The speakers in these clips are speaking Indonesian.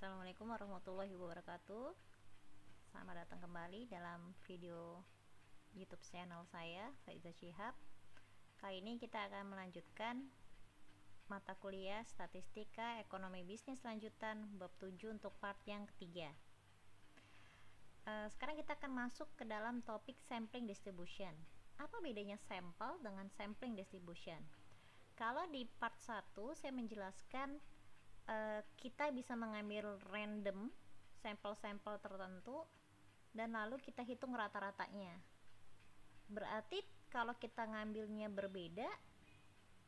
Assalamualaikum warahmatullahi wabarakatuh. Selamat datang kembali dalam video YouTube channel saya, Faiza Shihab. Kali ini kita akan melanjutkan mata kuliah Statistika Ekonomi Bisnis Lanjutan bab 7 untuk part yang ketiga. Sekarang kita akan masuk ke dalam topik sampling distribution. Apa bedanya sampel dengan sampling distribution? Kalau di part 1 saya menjelaskan kita bisa mengambil random sampel-sampel tertentu dan lalu kita hitung rata-ratanya. Berarti kalau kita ngambilnya berbeda,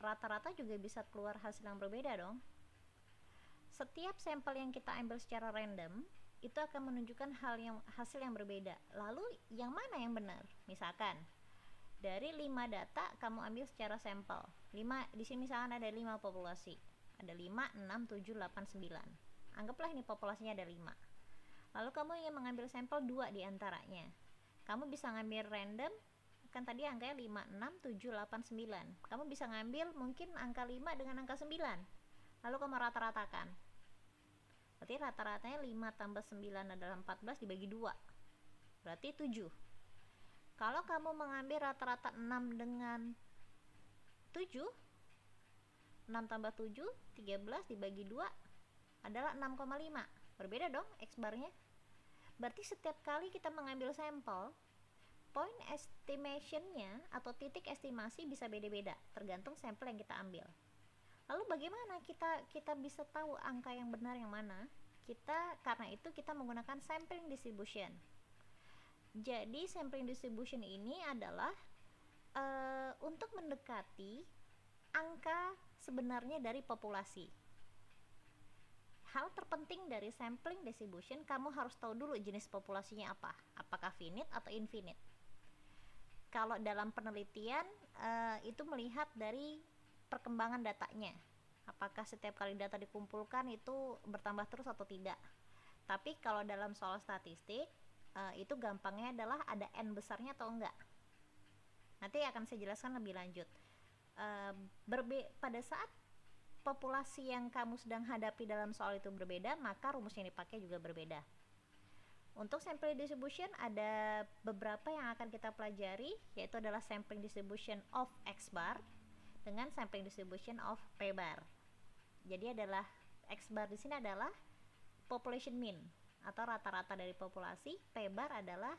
rata-rata juga bisa keluar hasil yang berbeda dong. Setiap sampel yang kita ambil secara random itu akan menunjukkan hasil yang berbeda. Lalu yang mana yang benar? Misalkan dari 5 data kamu ambil secara sampel. Di sini misalkan ada 5 populasi. Ada 5, 6, 7, 8, 9. Anggaplah ini populasinya ada 5. Lalu kamu ingin mengambil sampel 2 di antaranya. Kamu bisa ngambil random, kan tadi angkanya 5, 6, 7, 8, 9. Kamu bisa ngambil mungkin angka 5 dengan angka 9. Lalu kamu rata-ratakan. Berarti rata-ratanya 5 tambah 9 adalah 14 dibagi 2. Berarti 7. Kalau kamu mengambil rata-rata 6 dengan 7, 6 tambah 7, 13 dibagi 2 adalah 6,5. Berbeda dong X barnya. Berarti setiap kali kita mengambil sampel, point estimationnya atau titik estimasi bisa beda-beda tergantung sampel yang kita ambil. Lalu bagaimana kita bisa tahu angka yang benar yang mana? Karena itu kita menggunakan sampling distribution. Jadi sampling distribution ini adalah untuk mendekati angka sebenarnya dari populasi. Hal terpenting dari sampling distribution, kamu harus tahu dulu jenis populasinya apa. Apakah finite atau infinite. Kalau dalam penelitian itu melihat dari perkembangan datanya. Apakah setiap kali data dikumpulkan itu bertambah terus atau tidak. Tapi kalau dalam soal statistik itu gampangnya adalah ada N besarnya atau enggak. Nanti akan saya jelaskan lebih lanjut. Pada saat populasi yang kamu sedang hadapi dalam soal itu berbeda, maka rumus yang dipakai juga berbeda. Untuk sampling distribution ada beberapa yang akan kita pelajari, yaitu adalah sampling distribution of X bar dengan sampling distribution of P bar. Jadi adalah X bar di sini adalah population mean atau rata-rata dari populasi, P bar adalah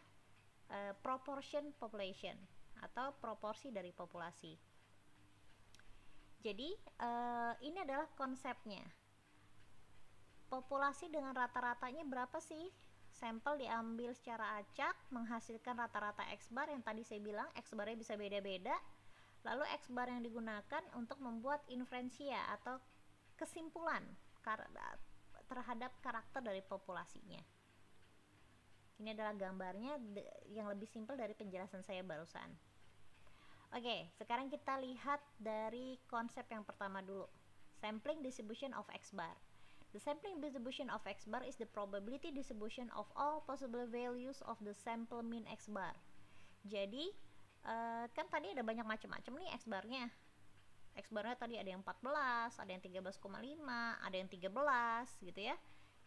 proportion population atau proporsi dari populasi. Jadi ini adalah konsepnya. Populasi dengan rata-ratanya berapa sih? Sampel diambil secara acak menghasilkan rata-rata X bar yang tadi saya bilang X barnya bisa beda-beda. Lalu X bar yang digunakan untuk membuat inferensia atau kesimpulan terhadap karakter dari populasinya. Ini adalah gambarnya yang lebih simpel dari penjelasan saya barusan. Oke, sekarang kita lihat dari konsep yang pertama dulu. Sampling distribution of X bar. The sampling distribution of X bar is the probability distribution of all possible values of the sample mean X bar. Jadi, kan tadi ada banyak macam-macam nih X barnya. X barnya tadi ada yang 14, ada yang 13,5, ada yang 13 gitu ya.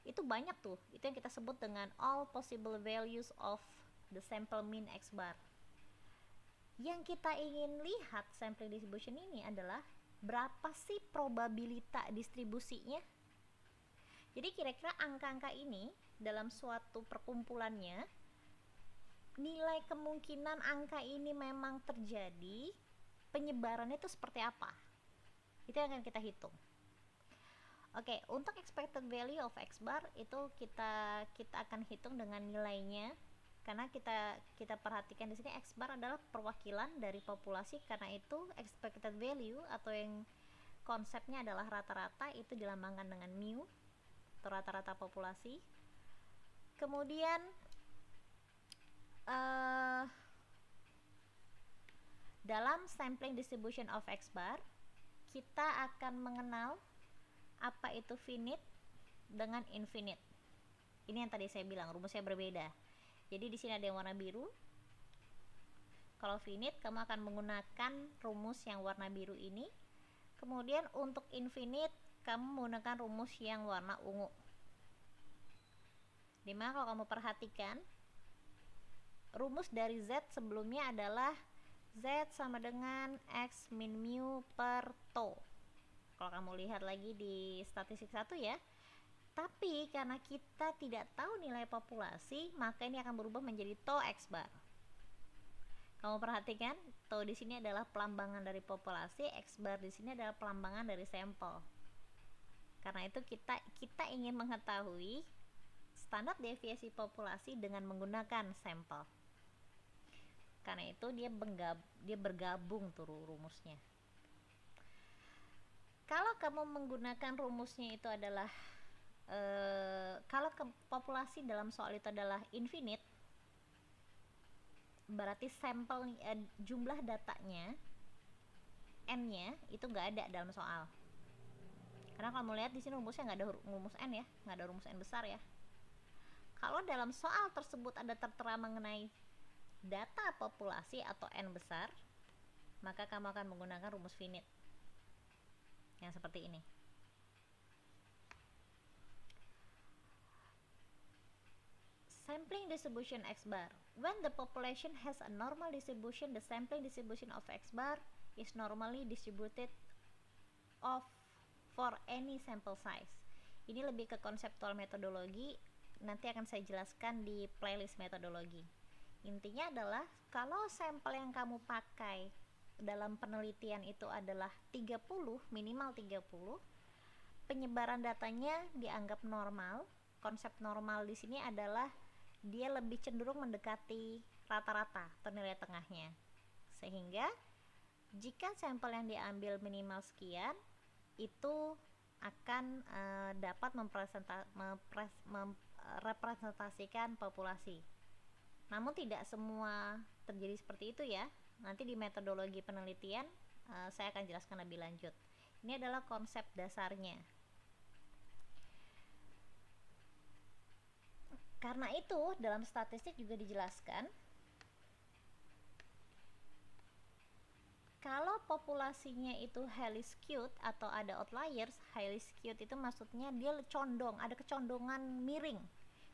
Itu banyak tuh. Itu yang kita sebut dengan all possible values of the sample mean X bar. Yang kita ingin lihat sampling distribution ini adalah berapa sih probabilitas distribusinya. Jadi kira-kira angka-angka ini dalam suatu perkumpulannya, nilai kemungkinan angka ini memang terjadi, penyebarannya itu seperti apa. Itu yang akan kita hitung. Oke, untuk expected value of X bar itu kita akan hitung dengan nilainya. Karena kita perhatikan di sini X bar adalah perwakilan dari populasi, karena itu expected value atau yang konsepnya adalah rata-rata itu dilambangkan dengan mu atau rata-rata populasi. Kemudian dalam sampling distribution of X bar kita akan mengenal apa itu finite dengan infinite. Ini yang tadi saya bilang rumusnya berbeda. Jadi di sini ada yang warna biru. Kalau finite kamu akan menggunakan rumus yang warna biru ini. Kemudian untuk infinite kamu menggunakan rumus yang warna ungu. Dimana kalau kamu perhatikan, rumus dari Z sebelumnya adalah Z sama dengan X min mu per tau. Kalau kamu lihat lagi di statistik 1 ya. Tapi karena kita tidak tahu nilai populasi, maka ini akan berubah menjadi tau X bar. Kamu perhatikan, tau di sini adalah pelambangan dari populasi, X bar di sini adalah pelambangan dari sampel. Karena itu kita ingin mengetahui standar deviasi populasi dengan menggunakan sampel. Karena itu dia bergabung tuh rumusnya. Kalau kamu menggunakan rumusnya itu adalah kalau populasi dalam soal itu adalah infinite, berarti sampel jumlah datanya n-nya itu nggak ada dalam soal. Karena kamu lihat di sini rumusnya nggak ada rumus n ya, nggak ada rumus n besar ya. Kalau dalam soal tersebut ada tertera mengenai data populasi atau n besar, maka kamu akan menggunakan rumus finite yang seperti ini. Sampling distribution X bar. When the population has a normal distribution, the sampling distribution of X bar is normally distributed for any sample size. Ini lebih ke konseptual metodologi, nanti akan saya jelaskan di playlist metodologi. Intinya adalah kalau sampel yang kamu pakai dalam penelitian itu adalah 30, minimal 30, penyebaran datanya dianggap normal. Konsep normal di sini adalah dia lebih cenderung mendekati rata-rata atau nilai tengahnya. Sehingga jika sampel yang diambil minimal sekian, itu akan dapat merepresentasikan populasi. Namun tidak semua terjadi seperti itu ya. Nanti di metodologi penelitian saya akan jelaskan lebih lanjut. Ini adalah konsep dasarnya. Karena itu dalam statistik juga dijelaskan kalau populasinya itu highly skewed atau ada outliers. Highly skewed itu maksudnya dia condong, ada kecondongan miring.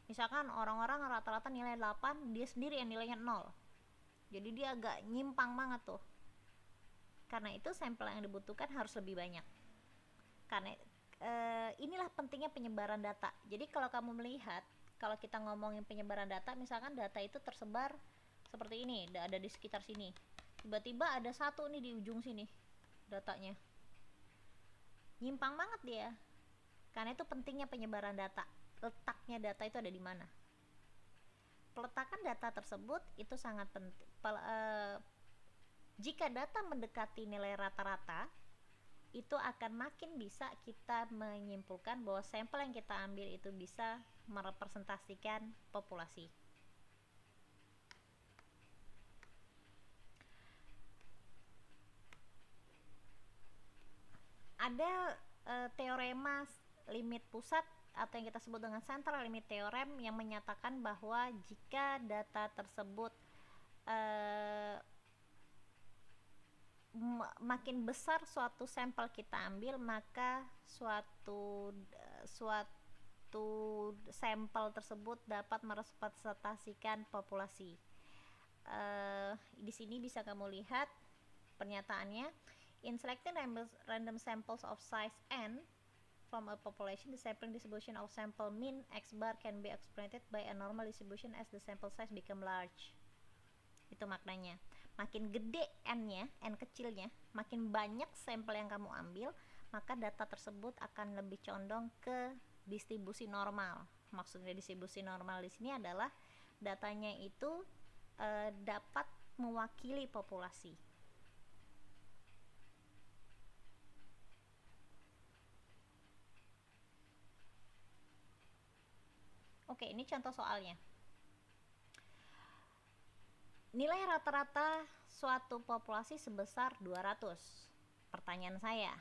Misalkan orang-orang rata-rata nilai 8, dia sendiri yang nilainya 0. Jadi dia agak nyimpang banget tuh. Karena itu sampel yang dibutuhkan harus lebih banyak. Karena inilah pentingnya penyebaran data. Jadi kalau kamu melihat, kalau kita ngomongin penyebaran data, misalkan data itu tersebar seperti ini, ada di sekitar sini. Tiba-tiba ada satu nih di ujung sini datanya. Nyimpang banget dia. Karena itu pentingnya penyebaran data. Letaknya data itu ada di mana. Peletakan data tersebut itu sangat penting. Jika data mendekati nilai rata-rata, itu akan makin bisa kita menyimpulkan bahwa sampel yang kita ambil itu bisa merepresentasikan populasi. Ada teorema limit pusat atau yang kita sebut dengan central limit theorem yang menyatakan bahwa jika data tersebut makin besar suatu sampel kita ambil, maka suatu sampel tersebut dapat merepresentasikan populasi. Di sini bisa kamu lihat pernyataannya. In selecting random samples of size n from a population, the sampling distribution of sample mean X bar can be explained by a normal distribution as the sample size become large. Itu maknanya. Makin gede n-nya, n kecilnya, makin banyak sampel yang kamu ambil, maka data tersebut akan lebih condong ke distribusi normal. Maksudnya distribusi normal di sini adalah datanya itu dapat mewakili populasi. Oke, ini contoh soalnya. Nilai rata-rata suatu populasi sebesar 200. Pertanyaan saya,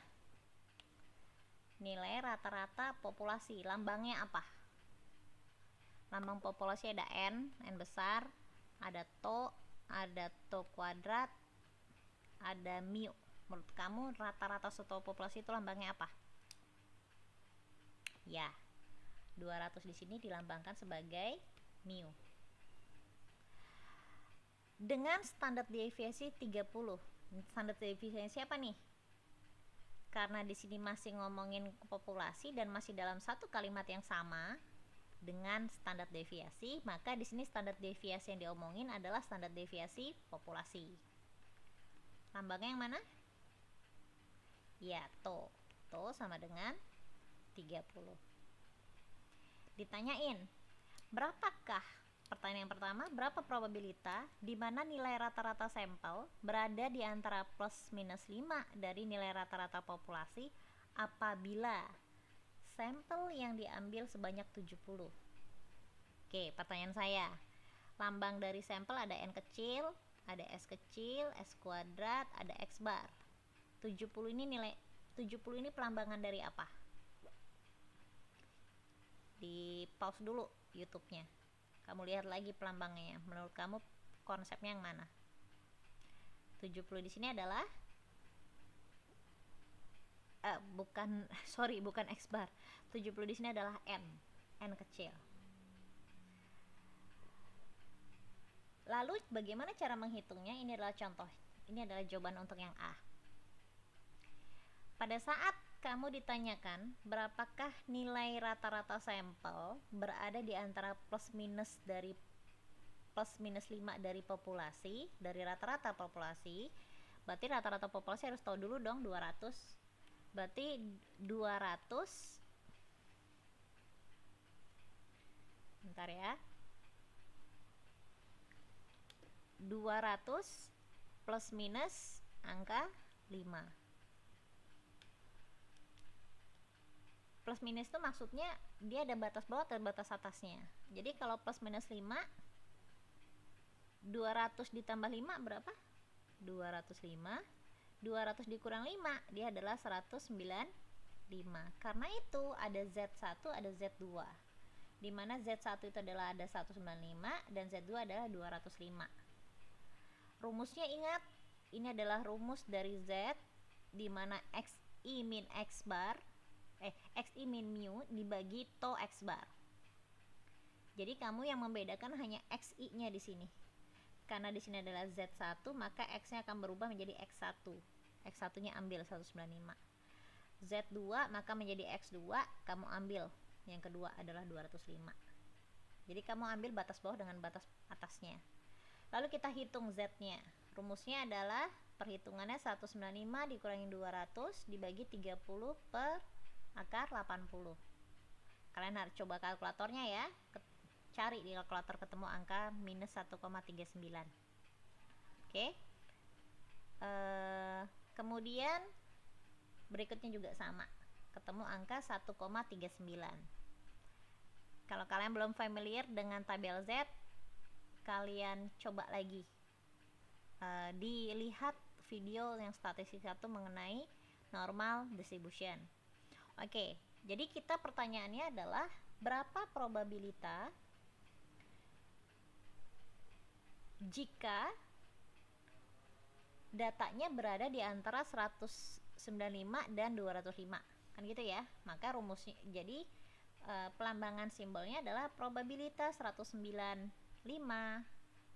nilai rata-rata populasi, lambangnya apa? Lambang populasi ada n besar, ada tau kuadrat, ada mu. Menurut kamu rata-rata suatu populasi itu lambangnya apa? Ya, 200 di sini dilambangkan sebagai mu. Dengan standar deviasi 30. Standar deviasi apa nih? Karena di sini masih ngomongin populasi dan masih dalam satu kalimat yang sama dengan standar deviasi, maka di sini standar deviasi yang diomongin adalah standar deviasi populasi. Lambangnya yang mana? Ya, to sama dengan 30. Ditanyain, berapakah, pertanyaan yang pertama, berapa probabilitas di mana nilai rata-rata sampel berada di antara plus minus 5 dari nilai rata-rata populasi apabila sampel yang diambil sebanyak 70. Oke, pertanyaan saya, lambang dari sampel ada N kecil, ada S kecil, S kuadrat, ada X bar. 70 ini pelambangan dari apa? Di pause dulu YouTube-nya. Kamu lihat lagi pelambangnya. Menurut kamu konsepnya yang mana? 70 di sini adalah bukan X bar. 70 di sini adalah N kecil. Lalu bagaimana cara menghitungnya? Ini adalah contoh. Ini adalah jawaban untuk yang A. Pada saat kamu ditanyakan berapakah nilai rata-rata sampel berada di antara plus minus 5 dari populasi, dari rata-rata populasi, berarti rata-rata populasi harus tahu dulu dong 200. Berarti 200, bentar ya, 200 plus minus angka 5. Plus minus itu maksudnya dia ada batas bawah dan batas atasnya. Jadi kalau plus minus 5, 200 ditambah 5 berapa? 205. 200 dikurang 5, dia adalah 195. Karena itu ada Z1, ada Z2. Dimana Z1 itu adalah ada 195 dan Z2 adalah 205. Rumusnya ingat, ini adalah rumus dari Z, dimana XI min X bar, XI min mu dibagi to X bar. Jadi kamu yang membedakan hanya XI nya di sini. Karena di sini adalah Z1, maka X nya akan berubah menjadi X1. X1 nya ambil 195. Z2 maka menjadi X2, kamu ambil yang kedua adalah 205. Jadi kamu ambil batas bawah dengan batas atasnya. Lalu kita hitung Z-nya. Rumusnya adalah perhitungannya 195 dikurangi 200 dibagi 30 per akar 80. Kalian harus coba kalkulatornya ya. Cari di kalkulator ketemu angka minus 1,39. Oke. Kemudian berikutnya juga sama. Ketemu angka 1,39. Kalau kalian belum familiar dengan tabel Z, kalian coba lagi dilihat video yang statistik 1 mengenai normal distribution. Oke, jadi kita pertanyaannya adalah berapa probabilitas jika datanya berada di antara 195 dan 205, kan gitu ya. Maka rumusnya, jadi pelambangan simbolnya adalah probabilitas 195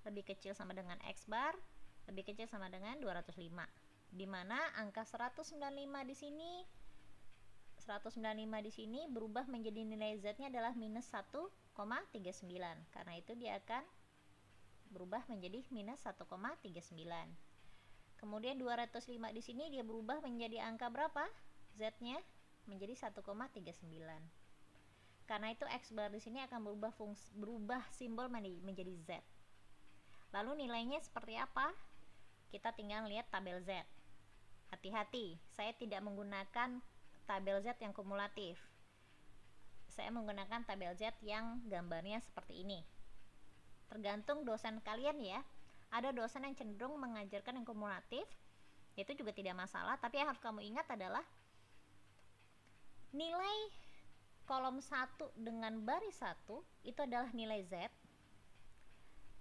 lebih kecil sama dengan X bar, lebih kecil sama dengan 205. Di mana angka 195 di sini berubah menjadi nilai Z-nya adalah minus 1,39. Karena itu dia akan berubah menjadi minus 1,39. Kemudian 205 di sini dia berubah menjadi angka berapa? Z-nya menjadi 1,39. Karena itu X bar di sini akan berubah simbol menjadi Z. Lalu nilainya seperti apa? Kita tinggal lihat tabel Z. Hati-hati, saya tidak menggunakan tabel Z yang kumulatif. Saya menggunakan tabel Z yang gambarnya seperti ini. Tergantung dosen kalian ya. Ada dosen yang cenderung mengajarkan yang kumulatif, itu juga tidak masalah. Tapi yang harus kamu ingat adalah nilai kolom 1 dengan baris 1 itu adalah nilai Z.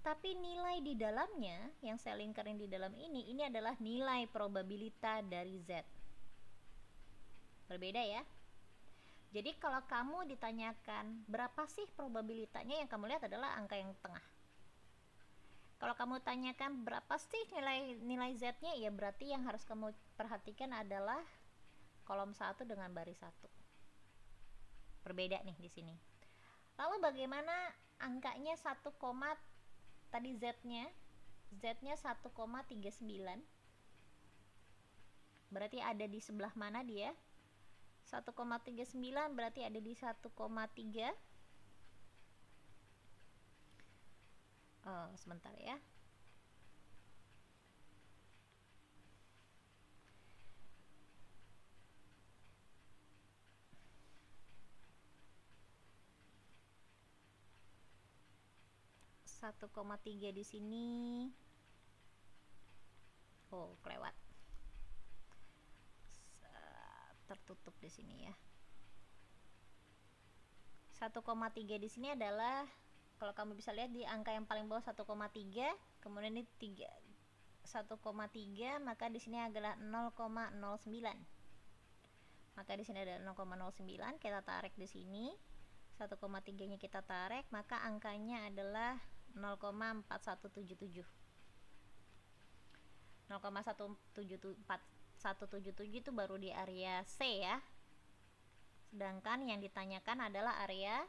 Tapi nilai di dalamnya yang saya lingkarin di dalam ini adalah nilai probabilitas dari Z. Berbeda ya. Jadi kalau kamu ditanyakan berapa sih probabilitasnya, yang kamu lihat adalah angka yang tengah. Kalau kamu tanyakan berapa sih nilai Z-nya, ya berarti yang harus kamu perhatikan adalah kolom 1 dengan baris 1. Berbeda nih di sini. Lalu bagaimana angkanya 1, tadi Z-nya 1,39. Berarti ada di sebelah mana dia? 1,39 berarti ada di 1,3. Sebentar ya. Satu koma tiga di sini. Kelewat. Tertutup di sini ya. 1,3 di sini adalah, kalau kamu bisa lihat di angka yang paling bawah 1,3, kemudian ini 1,3, maka di sini adalah 0,09. Maka di sini ada 0,09, kita tarik di sini. 1,3-nya kita tarik, maka angkanya adalah 0,4177. 0,177 itu baru di area C ya. Sedangkan yang ditanyakan adalah area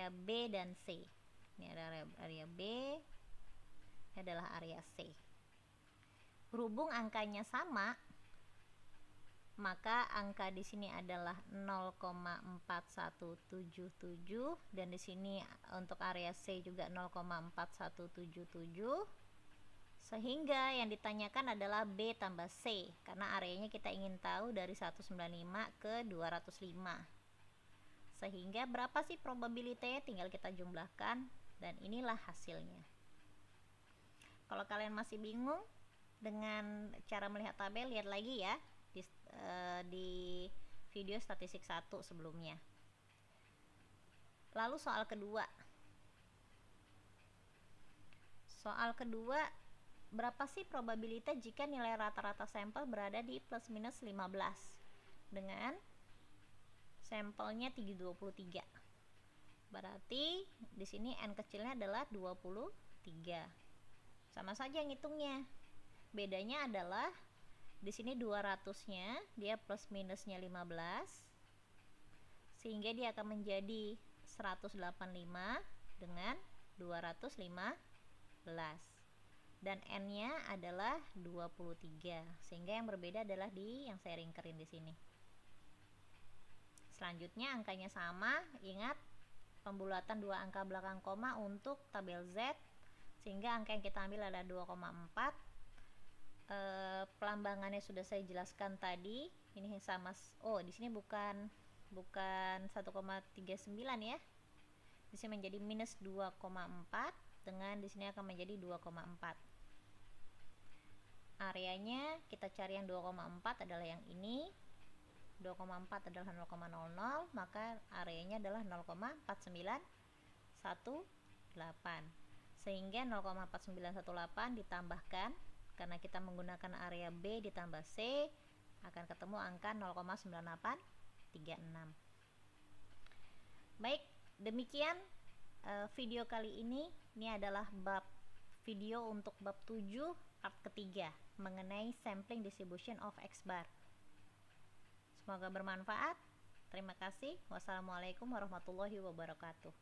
B dan C. Ini ada area B, ini adalah area C. Berhubung angkanya sama, maka angka di sini adalah 0,4177 dan di sini untuk area C juga 0,4177. Sehingga yang ditanyakan adalah B tambah C, karena areanya kita ingin tahu dari 195 ke 205. Sehingga berapa sih probabilitasnya, tinggal kita jumlahkan, dan inilah hasilnya. Kalau kalian masih bingung dengan cara melihat tabel, lihat lagi ya di video statistik 1 sebelumnya. Lalu soal kedua, berapa sih probabilitas jika nilai rata-rata sampel berada di plus minus 15 dengan sampelnya 323. Berarti di sini n kecilnya adalah 23. Sama saja ngitungnya. Bedanya adalah di sini 200-nya dia plus minusnya 15, sehingga dia akan menjadi 185 dengan 215. Dan n-nya adalah 23, sehingga yang berbeda adalah yang saya ringkerin di sini. Selanjutnya angkanya sama, ingat pembulatan dua angka belakang koma untuk tabel Z, sehingga angka yang kita ambil adalah 2,4. Pelambangannya sudah saya jelaskan tadi. Ini sama, di sini bukan 1,39 ya. Di sini menjadi minus 2,4 dengan di sini akan menjadi 2,4. Areanya kita cari yang 2,4 adalah yang ini. 2,4 adalah 0,00, maka areanya adalah 0,4918. Sehingga 0,4918 ditambahkan, karena kita menggunakan area B ditambah C, akan ketemu angka 0,9836. Baik, demikian video kali ini. Ini adalah video untuk bab 7 part ketiga mengenai sampling distribution of X bar. Semoga bermanfaat. Terima kasih. Wassalamualaikum warahmatullahi wabarakatuh.